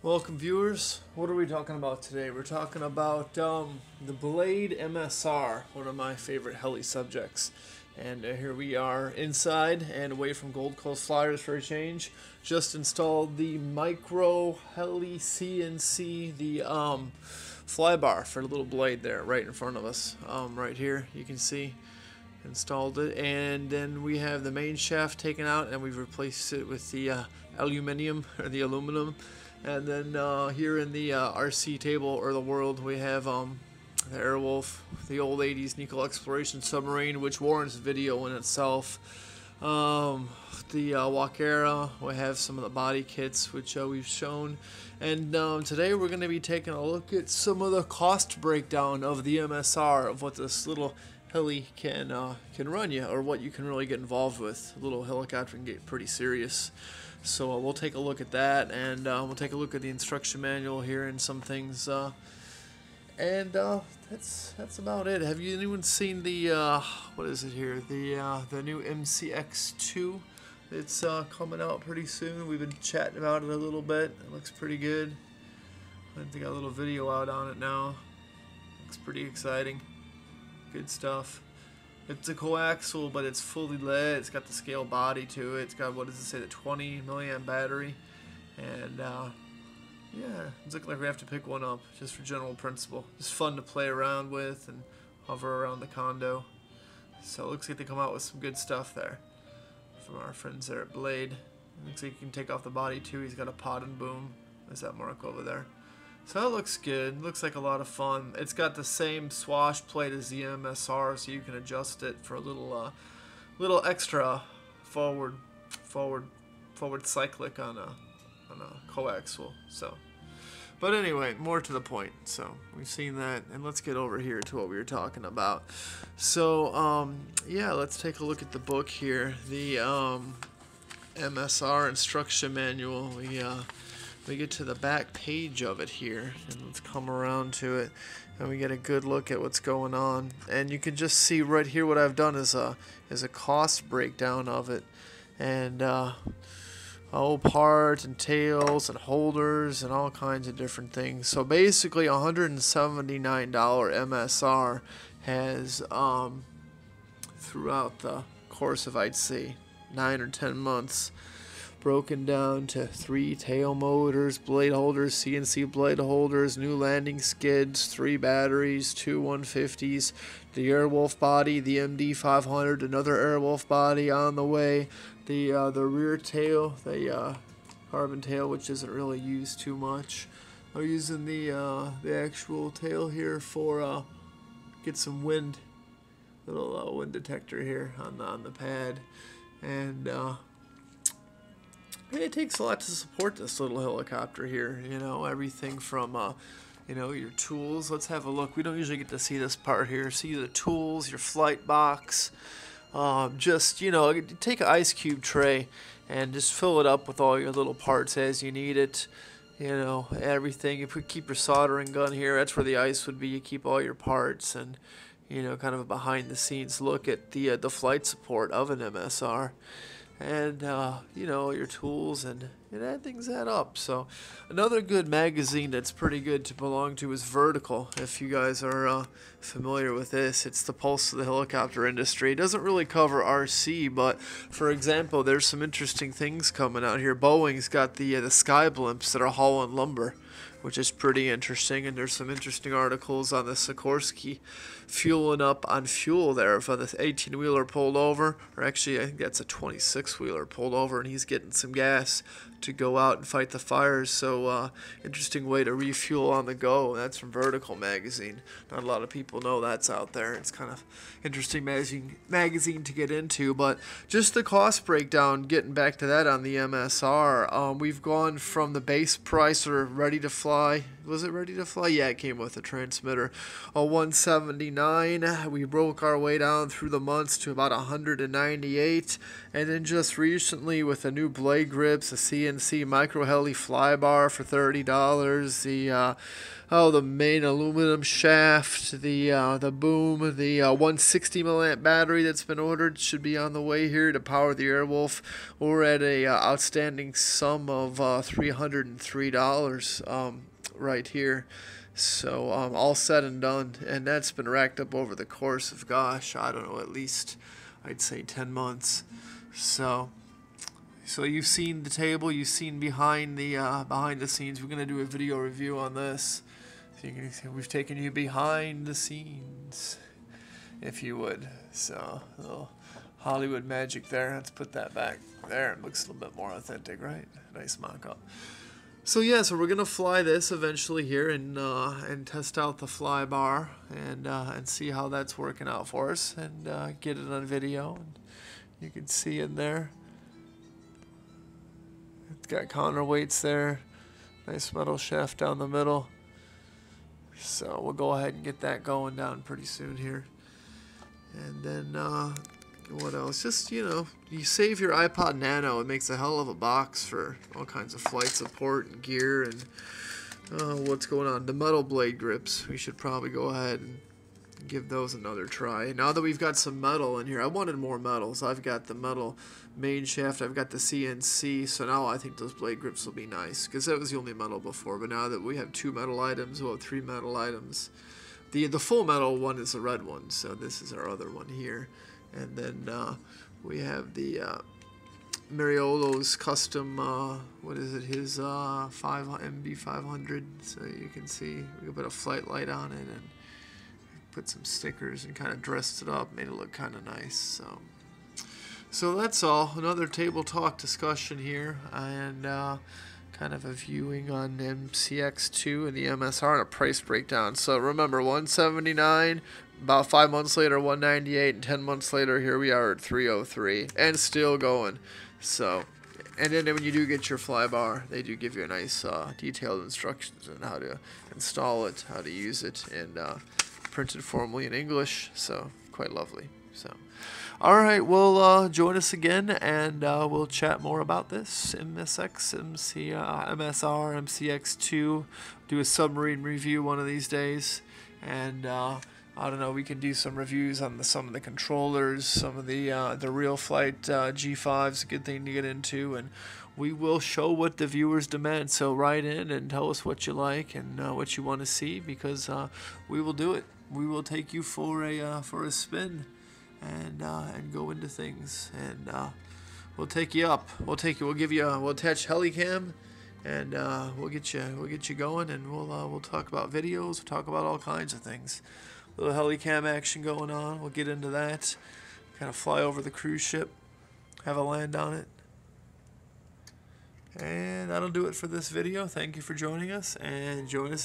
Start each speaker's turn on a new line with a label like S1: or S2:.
S1: Welcome viewers. What are we talking about today? We're talking about the Blade MSR, one of my favorite heli subjects. And here we are inside and away from Gold Coast Flyers for a change. Just installed the microheli CNC, the Flybar for the little blade there right in front of us. Right here you can see installed it, and then we have the main shaft taken out and we've replaced it with the aluminum. And then here in the RC table, or the world, we have the Airwolf, the old 80s nickel exploration submarine, which warrants video in itself. The Walkera, we have some of the body kits, which we've shown. And today we're going to be taking a look at some of the cost breakdown of the MSR, of what this little heli can run you, or what you can really get involved with. A little helicopter can get pretty serious. So we'll take a look at that, and we'll take a look at the instruction manual here and some things, and that's about it. Have you anyone seen the what is it here? The new MCX2? It's coming out pretty soon. We've been chatting about it a little bit. It looks pretty good. I think I got a little video out on it now. Looks pretty exciting. Good stuff. It's a coaxial, but it's fully lead. It's got the scale body to it. It's got, what does it say, the 20 milliamp battery. And yeah, it's looking like we have to pick one up just for general principle. Just fun to play around with and hover around the condo. So it looks like they come out with some good stuff there from our friends there at Blade. It looks like you can take off the body too. He's got a pod and boom. There's that mark over there. So that looks good. Looks like a lot of fun. It's got the same swash plate as the MSR, so you can adjust it for a little extra forward cyclic on a coaxial. So, but anyway, more to the point. So we've seen that, and let's get over here to what we were talking about. So yeah, let's take a look at the book here. The MSR instruction manual. We get to the back page of it here, and let's come around to it, and we get a good look at what's going on. And you can just see right here what I've done is a cost breakdown of it, and whole part and tails and holders and all kinds of different things. So basically, $179 MSR has throughout the course of, I'd say, 9 or 10 months, broken down to 3 tail motors, blade holders, CNC blade holders, new landing skids, 3 batteries, 2 150s, the Airwolf body, the MD500, another Airwolf body on the way, the rear tail, the carbon tail, which isn't really used too much. I'm using the actual tail here for get some wind, little wind detector here on the pad, and it takes a lot to support this little helicopter here, you know, everything from, you know, your tools. Let's have a look. We don't usually get to see this part here. See the tools, your flight box. Just, you know, take an ice cube tray and just fill it up with all your little parts as you need it. You know, everything. If you keep your soldering gun here, that's where the ice would be. You keep all your parts, and, you know, kind of a behind the scenes look at the flight support of an MSR. And you know, your tools, and that things add up. So another good magazine that's pretty good to belong to is Vertical. If you guys are familiar with this, it's the pulse of the helicopter industry. It doesn't really cover RC, but for example, there's some interesting things coming out here. Boeing's got the sky blimps that are hauling lumber, which is pretty interesting, and there's some interesting articles on the Sikorsky fueling up on fuel there for the 18-wheeler pulled over, or actually I think that's a 26-wheeler pulled over, and he's getting some gas to go out and fight the fires. So interesting way to refuel on the go. That's from Vertical magazine. Not a lot of people know that's out there. It's kind of interesting magazine to get into. But just the cost breakdown, getting back to that on the MSR, we've gone from the base price, or ready to fly. Was it ready to fly? Yeah, it came with a transmitter. A 179. We broke our way down through the months to about 198. And then just recently with the new blade grips, a CNC microheli Flybar for $30. The main aluminum shaft, the boom, the 160 milliamp battery that's been ordered should be on the way here to power the Airwolf. We're at a outstanding sum of $303 right here. So all said and done, and that's been racked up over the course of, gosh, I don't know, at least I'd say 10 months. So you've seen the table, you've seen behind the scenes. We're gonna do a video review on this. So you can see we've taken you behind the scenes, if you would. So a little Hollywood magic there. Let's put that back there. It looks a little bit more authentic, right? Nice mock-up. So yeah, so we're gonna fly this eventually here and test out the Flybar and see how that's working out for us and get it on video. And you can see in there. It's got counterweights there. Nice metal shaft down the middle. So we'll go ahead and get that going down pretty soon here. And then what else? Just, you save your iPod Nano. It makes a hell of a box for all kinds of flight support and gear and what's going on. The metal blade grips, we should probably go ahead and give those another try. Now that we've got some metal in here, I wanted more metals. I've got the metal main shaft, I've got the CNC, so now I think those blade grips will be nice, because that was the only metal before, but now that we have 2 metal items, we'll have 3 metal items. The full metal one is the red one, so this is our other one here. And then we have the Mariolo's custom, what is it, his MB500, so you can see we put a flight light on it and put some stickers and kind of dressed it up, made it look kind of nice. So that's all. Another table talk discussion here, and kind of a viewing on MCX2 and the MSR and a price breakdown. So remember, 179, about 5 months later 198, and 10 months later here we are at 303 and still going. So, and then when you do get your Flybar, they do give you a nice detailed instructions on how to install it, how to use it, and printed formally in English, so quite lovely. So alright, well, join us again, and we'll chat more about this MSR, MCX2, do a submarine review one of these days, and I don't know, we can do some reviews on some of the controllers, some of the real flight G5's a good thing to get into, and we will show what the viewers demand. So write in and tell us what you like and what you want to see, because we will do it. We will take you for a spin and go into things, and we'll take you up. We'll attach Helicam, and we'll get you going, and we'll talk about videos. We'll talk about all kinds of things. Little Helicam action going on. We'll get into that. Kind of fly over the cruise ship, have a land on it. And that'll do it for this video. Thank you for joining us, and join us